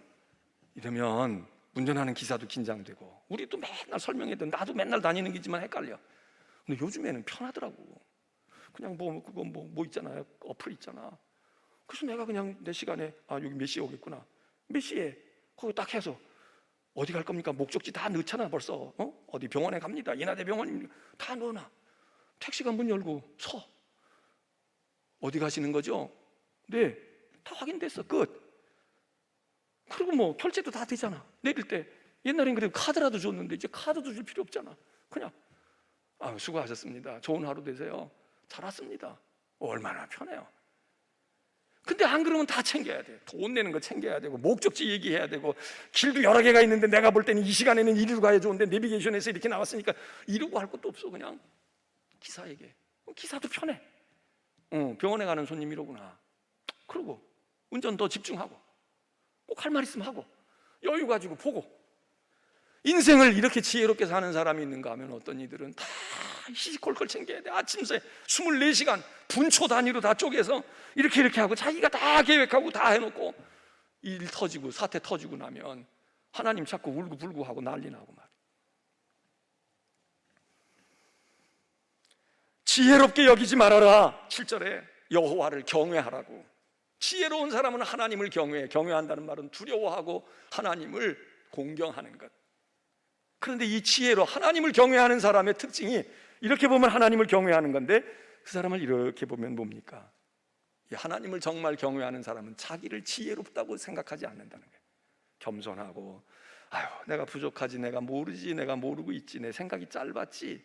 이러면 운전하는 기사도 긴장되고, 우리 또 맨날 설명해도, 나도 맨날 다니는 기지만 헷갈려. 근데 요즘에는 편하더라고. 그냥 뭐 있잖아요, 어플 있잖아. 그래서 내가 그냥 내 시간에 여기 몇 시에 오겠구나, 몇 시에 거기 딱 해서 어디 갈 겁니까? 목적지 다 넣잖아 벌써. 어디 병원에 갑니다, 인하대 병원입니다, 다 넣어놔. 택시가 문 열고 서. 어디 가시는 거죠? 네, 다 확인됐어. 끝. 그리고 뭐 결제도 다 되잖아. 내릴 때 옛날엔 그래도 카드라도 줬는데 이제 카드도 줄 필요 없잖아. 그냥 수고하셨습니다, 좋은 하루 되세요, 잘 왔습니다. 얼마나 편해요. 근데 안 그러면 다 챙겨야 돼. 돈 내는 거 챙겨야 되고, 목적지 얘기해야 되고, 길도 여러 개가 있는데 내가 볼 때는 이 시간에는 이리로 가야 좋은데 내비게이션에서 이렇게 나왔으니까 이러고 할 것도 없어. 그냥 기사에게. 기사도 편해. 병원에 가는 손님이로구나. 그러고 운전 더 집중하고, 꼭 할 말 있으면 하고, 여유 가지고 보고. 인생을 이렇게 지혜롭게 사는 사람이 있는가 하면 어떤 이들은 다 시시콜콜 챙겨야 돼. 아침새 24시간 분초 단위로 다 쪼개서 이렇게 하고 자기가 다 계획하고 다 해놓고 일 터지고 사태 터지고 나면 하나님 자꾸 울고불고 하고 난리 나고 말이야. 지혜롭게 여기지 말아라. 7절에 여호와를 경외하라고. 지혜로운 사람은 하나님을 경외해. 경외한다는 말은 두려워하고 하나님을 공경하는 것. 그런데 이 지혜로 하나님을 경외하는 사람의 특징이 이렇게 보면 하나님을 경외하는 건데, 그 사람을 이렇게 보면 뭡니까? 이 하나님을 정말 경외하는 사람은 자기를 지혜롭다고 생각하지 않는다는 거예요. 겸손하고, 아유 내가 부족하지, 내가 모르지, 내가 모르고 있지, 내 생각이 짧았지,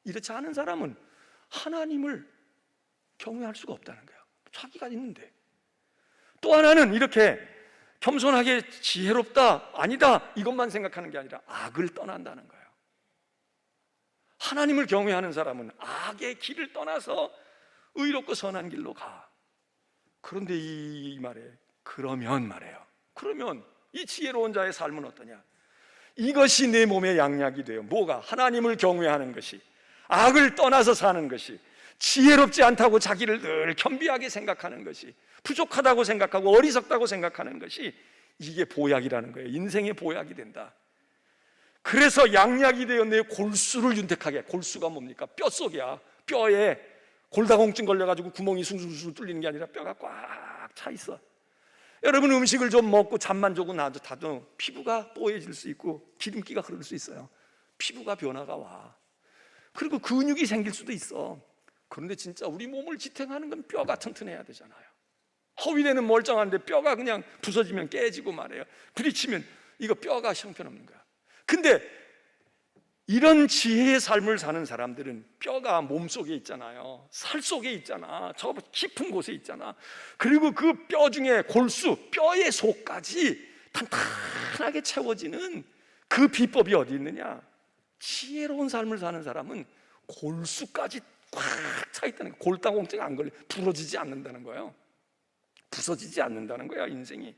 이렇지 않은 사람은 하나님을 경외할 수가 없다는 거예요. 자기가 있는데. 또 하나는 이렇게 겸손하게 지혜롭다, 아니다 이것만 생각하는 게 아니라 악을 떠난다는 거예요. 하나님을 경외하는 사람은 악의 길을 떠나서 의롭고 선한 길로 가. 그런데 이 말에 그러면 말해요. 그러면 이 지혜로운 자의 삶은 어떠냐? 이것이 내 몸의 양약이 돼요. 뭐가? 하나님을 경외하는 것이, 악을 떠나서 사는 것이, 지혜롭지 않다고 자기를 늘 겸비하게 생각하는 것이, 부족하다고 생각하고 어리석다고 생각하는 것이, 이게 보약이라는 거예요. 인생의 보약이 된다. 그래서 양약이 되어 내 골수를 윤택하게. 골수가 뭡니까? 뼛속이야. 뼈에 골다공증 걸려가지고 구멍이 숭숭숭 뚫리는 게 아니라 뼈가 꽉 차 있어. 여러분 음식을 좀 먹고 잠만 자고 나도 피부가 뽀얘질 수 있고 기름기가 흐를 수 있어요. 피부가 변화가 와. 그리고 근육이 생길 수도 있어. 그런데 진짜 우리 몸을 지탱하는 건 뼈가 튼튼해야 되잖아요. 허위대는 멀쩡한데 뼈가 그냥 부서지면 깨지고 말해요. 부딪히면 이거 뼈가 형편없는 거야. 근데 이런 지혜의 삶을 사는 사람들은 뼈가 몸속에 있잖아요. 살 속에 있잖아. 저 깊은 곳에 있잖아. 그리고 그 뼈 중에 골수, 뼈의 속까지 탄탄하게 채워지는 그 비법이 어디 있느냐? 지혜로운 삶을 사는 사람은 골수까지 꽉 차 있다는 거예요. 골다공증 안 걸려, 부러지지 않는다는 거예요. 부서지지 않는다는 거야, 인생이.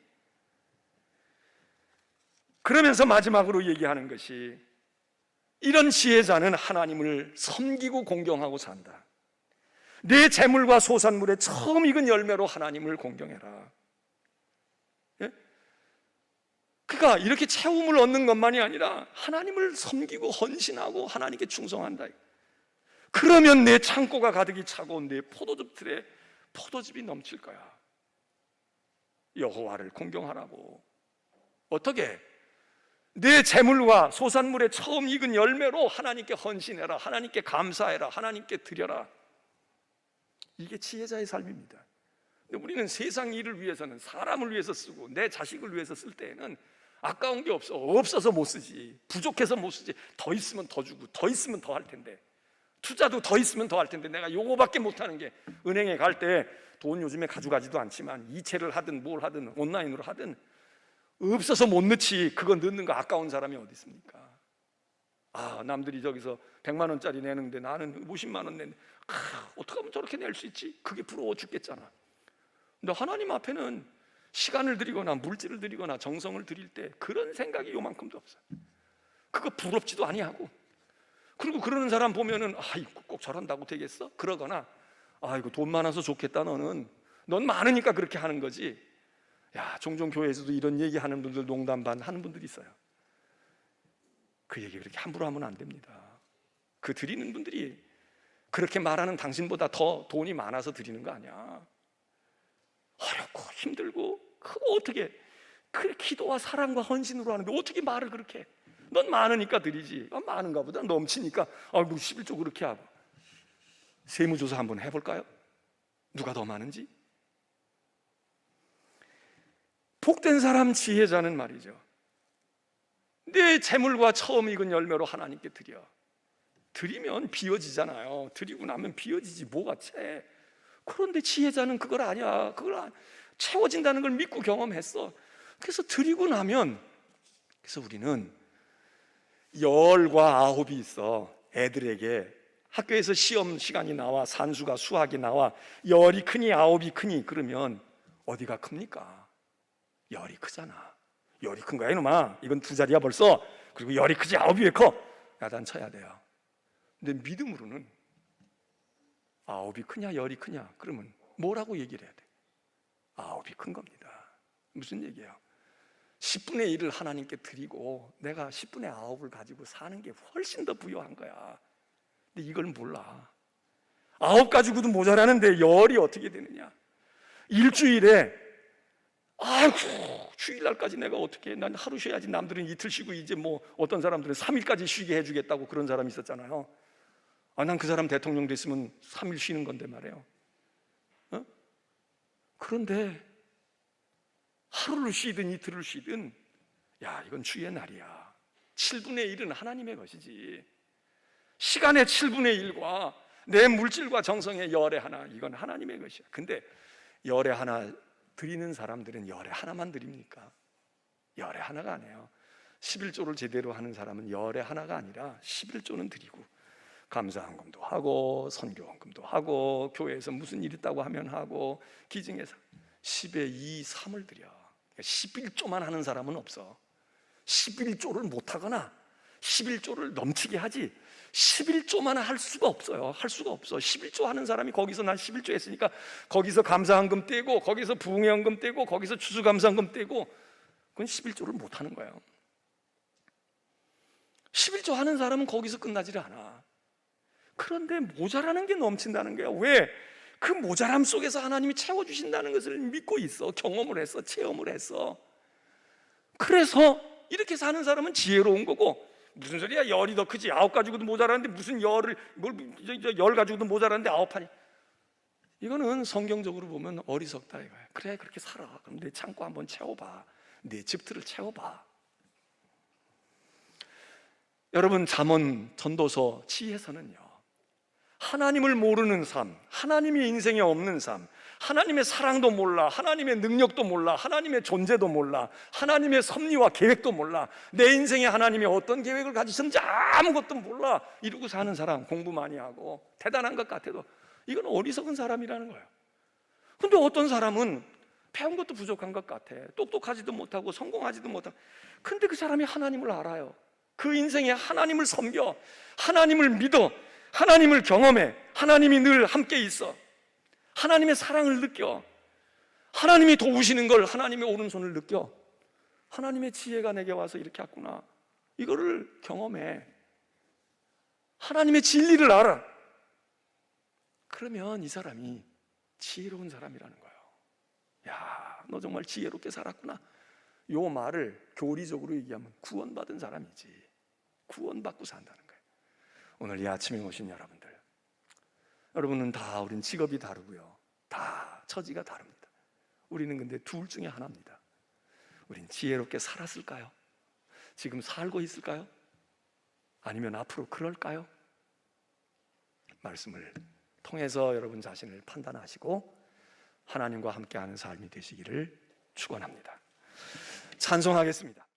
그러면서 마지막으로 얘기하는 것이, 이런 지혜자는 하나님을 섬기고 공경하고 산다. 내 재물과 소산물의 처음 익은 열매로 하나님을 공경해라. 예? 그러니까 이렇게 채움을 얻는 것만이 아니라 하나님을 섬기고 헌신하고 하나님께 충성한다. 그러면 내 창고가 가득히 차고 내 포도즙 틀에 포도즙이 넘칠 거야. 여호와를 공경하라고. 어떻게? 내 재물과 소산물의 처음 익은 열매로 하나님께 헌신해라. 하나님께 감사해라. 하나님께 드려라. 이게 지혜자의 삶입니다. 근데 우리는 세상 일을 위해서는, 사람을 위해서 쓰고 내 자식을 위해서 쓸 때에는 아까운 게 없어서 못 쓰지, 부족해서 못 쓰지. 더 있으면 더 주고 더 있으면 더 할 텐데, 투자도 더 있으면 더 할 텐데 내가 요거밖에 못하는 게, 은행에 갈 때 돈 요즘에 가져가지도 않지만 이체를 하든 뭘 하든 온라인으로 하든 없어서 못 넣지. 그거 넣는 거 아까운 사람이 어디 있습니까? 아, 남들이 저기서 100만 원짜리 내는데 나는 50만 원 내는데, 어떻게 하면 저렇게 낼 수 있지? 그게 부러워 죽겠잖아. 근데 하나님 앞에는 시간을 드리거나 물질을 드리거나 정성을 드릴 때 그런 생각이 요만큼도 없어요. 그거 부럽지도 아니하고. 그리고 그러는 사람 보면은, 이거 꼭 저런다고 되겠어? 그러거나, 이거 돈 많아서 좋겠다. 넌 많으니까 그렇게 하는 거지. 야, 종종 교회에서도 이런 얘기하는 분들, 농담 반 하는 분들이 있어요. 그 얘기 그렇게 함부로 하면 안 됩니다. 그 드리는 분들이 그렇게 말하는 당신보다 더 돈이 많아서 드리는 거 아니야. 어렵고 힘들고, 그거 어떻게, 그 기도와 사랑과 헌신으로 하는데 어떻게 말을 그렇게 해? 넌 많으니까 드리지. 많은가 보다 넘치니까 11조 그렇게 하고. 세무조사 한번 해볼까요? 누가 더 많은지? 복된 사람, 지혜자는 말이죠, 내 재물과 처음 익은 열매로 하나님께 드리면 비어지잖아요. 드리고 나면 비어지지 뭐가 채. 그런데 지혜자는 그걸 아니야. 채워진다는 걸 믿고 경험했어. 그래서 드리고 나면, 그래서 우리는 열과 아홉이 있어. 애들에게 학교에서 시험 시간이 나와, 산수가 수학이 나와, 열이 크니 아홉이 크니, 그러면 어디가 큽니까? 열이 크잖아. 열이 큰 거야 이놈아. 이건 두 자리야 벌써. 그리고 열이 크지 아홉이 왜 커? 야단 쳐야 돼요. 근데 믿음으로는 9이 크냐 10이 크냐 그러면 뭐라고 얘기를 해야 돼? 9이 큰 겁니다. 무슨 얘기예요? 10분의 1을 하나님께 드리고 내가 10분의 9을 가지고 사는 게 훨씬 더 부유한 거야. 근데 이걸 몰라. 9 가지고도 모자라는데 10이 어떻게 되느냐? 일주일에 아이고 주일날까지 내가 어떻게 해? 난 하루 쉬어야지. 남들은 이틀 쉬고 이제 뭐 어떤 사람들은 3일까지 쉬게 해주겠다고 그런 사람이 있었잖아요. 난 그 사람 대통령 됐으면 3일 쉬는 건데 말이에요. 그런데 하루를 쉬든 이틀을 쉬든 야 이건 주의 날이야. 7분의 1은 하나님의 것이지. 시간의 7분의 1과 내 물질과 정성의 열의 하나 이건 하나님의 것이야. 근데 열의 하나 드리는 사람들은 열의 하나만 드립니까? 열의 하나가 아니에요. 11조를 제대로 하는 사람은 열의 하나가 아니라 11조는 드리고 감사헌금도 하고 선교헌금도 하고 교회에서 무슨 일 있다고 하면 하고 기증해서 10의 2, 3을 드려. 11조만 하는 사람은 없어. 11조를 못하거나 11조를 넘치게 하지 11조만 할 수가 없어요. 할 수가 없어. 11조 하는 사람이 거기서 난 11조 했으니까 거기서 감사헌금 떼고 거기서 부흥회헌금 떼고 거기서 추수감사헌금 떼고 그건 11조를 못하는 거예요. 11조 하는 사람은 거기서 끝나지를 않아. 그런데 모자라는 게 넘친다는 거야. 왜? 그 모자람 속에서 하나님이 채워주신다는 것을 믿고 있어. 경험을 했어. 체험을 했어. 그래서 이렇게 사는 사람은 지혜로운 거고. 무슨 소리야? 열이 더 크지. 9 가지고도 모자라는데 무슨 열을 열 가지고도 모자라는데 9 하니. 이거는 성경적으로 보면 어리석다 이거야. 그래 그렇게 살아. 그럼 내 창고 한번 채워봐. 내 집들을 채워봐. 여러분 잠언 전도서 치에서는요 하나님을 모르는 삶, 하나님이 인생에 없는 삶, 하나님의 사랑도 몰라, 하나님의 능력도 몰라, 하나님의 존재도 몰라, 하나님의 섭리와 계획도 몰라, 내 인생에 하나님이 어떤 계획을 가지셨는지 아무것도 몰라 이러고 사는 사람, 공부 많이 하고 대단한 것 같아도 이건 어리석은 사람이라는 거예요. 근데 어떤 사람은 배운 것도 부족한 것 같아. 똑똑하지도 못하고 성공하지도 못하고 근데 그 사람이 하나님을 알아요. 그 인생에 하나님을 섬겨, 하나님을 믿어, 하나님을 경험해. 하나님이 늘 함께 있어. 하나님의 사랑을 느껴. 하나님이 도우시는 걸 하나님의 오른손을 느껴. 하나님의 지혜가 내게 와서 이렇게 왔구나. 이거를 경험해. 하나님의 진리를 알아. 그러면 이 사람이 지혜로운 사람이라는 거예요. 야, 너 정말 지혜롭게 살았구나. 요 말을 교리적으로 얘기하면 구원받은 사람이지. 구원받고 산다는 거예요. 오늘 이 아침에 오신 여러분은 다 우린 직업이 다르고요 다 처지가 다릅니다. 우리는 근데 둘 중에 하나입니다. 우린 지혜롭게 살았을까요? 지금 살고 있을까요? 아니면 앞으로 그럴까요? 말씀을 통해서 여러분 자신을 판단하시고 하나님과 함께하는 삶이 되시기를 축원합니다. 찬송하겠습니다.